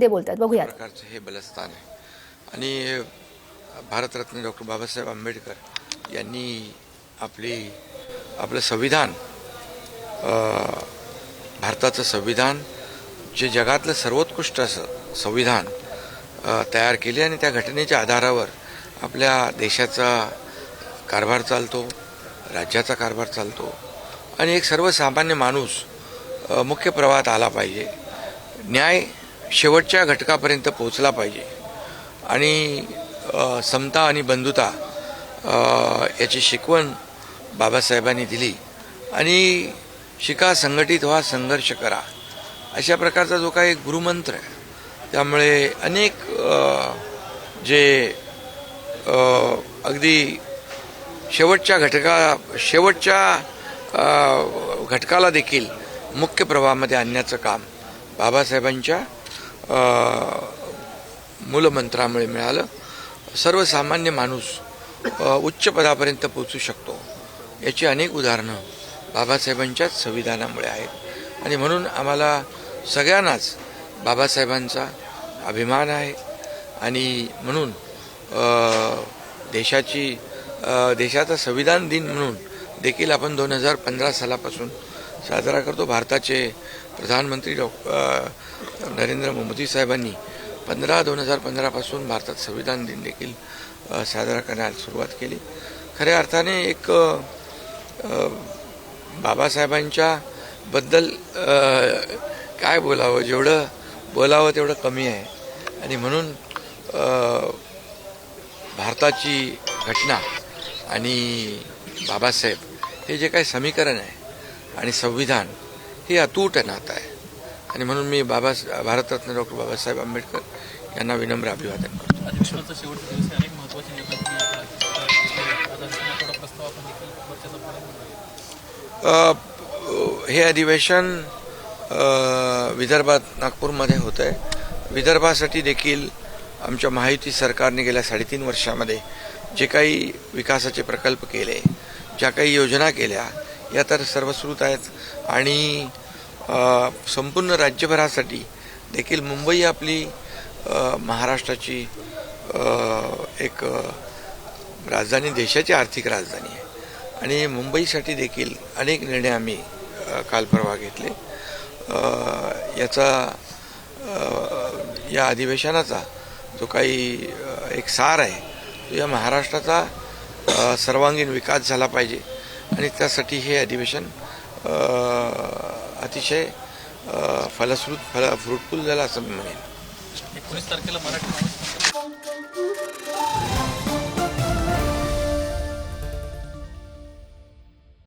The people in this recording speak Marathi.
ते बोलतात, बघूयात. प्रकारचे हे बलस्थान आहे आणि भारतरत्न डॉक्टर बाबासाहेब आंबेडकर यांनी आपलं संविधान, भारताचं संविधान जे जगातलं सर्वोत्कृष्ट असं संविधान तयार केले आणि त्या घटनेच्या आधारावर आपल्या देशाचा कारभार चालतो, राज्याचा कारभार चालतो आणि एक सर्वसामान्य माणूस मुख्य प्रवाहात आला पाहिजे, न्याय शेवटच्या घटकापर्यंत पोहोचला पाहिजे आणि समता आणि बंधुता याची शिकवण बाबासाहेबांनी दिली आणि शिका, संघटित व्हा, संघर्ष करा, अशा प्रकारचा जो काही गुरुमंत्र आहे. त्यामुळे अनेक जे अगदी शेवटच्या घटकाला देखील मुख्य प्रवाहामध्ये आणण्याचं काम बाबासाहेबांच्या मूलमंत्रामुळे मिळालं. सर्वसामान्य माणूस उच्च पदापर्यंत पोहोचू शकतो याची अनेक उदाहरणं बाबासाहेबांच्याच संविधानामुळे आहेत आणि म्हणून आम्हाला सगळ्यांनाच बाबासाहेबांचा अभिमान आहे आणि म्हणून देशाचा संविधान दिन म्हणून देखील आपण 2015 सालापासून साजरा करतो. भारताचे प्रधानमंत्री नरेंद्र मोदी साहेबांनी 2015 पासून भारतात संविधान दिन देखील साजरा करण्यास सुरुवात केली. खऱ्या अर्थाने एक बाबासाहेबांच्या बद्दल काय बोलावं, जेवढं बोलावं तेवढं कमी आहे आणि म्हणून भारताची घटना आणि बाबासाहेब हे जे काही समीकरण आहे आणि संविधान हे अतूट नातं आहे आणि म्हणून मी भारतरत्न डॉक्टर बाबासाहेब आंबेडकर यांना विनम्र अभिवादन करतो. अधिवेशनाचा शेवटचा दिवस अनेक महत्त्वाचे नेते हे अधिवेशन विदर्भात नागपूरमध्ये होतं आहे. विदर्भासाठी देखील आमच्या महायुती सरकारने गेल्या 3.5 वर्षामध्ये जे काही विकासाचे प्रकल्प केले, ज्या काही योजना केल्या, या तर सर्वश्रुत आहेत आणि संपूर्ण राज्यभरासाठी देखील मुंबई आपली महाराष्ट्राची एक राजधानी, देशाची आर्थिक राजधानी आहे आणि मुंबईसाठी देखील अनेक निर्णय आम्ही काल परवा घेतले. या अधिवेशनाचा जो काही एक सार आहे तो या महाराष्ट्राचा सर्वांगीण विकास झाला पाहिजे आणि त्यासाठी हे अधिवेशन अतिशय फ्रुटफुल झालं असं मी म्हणेन. 19 तारखेला मराठी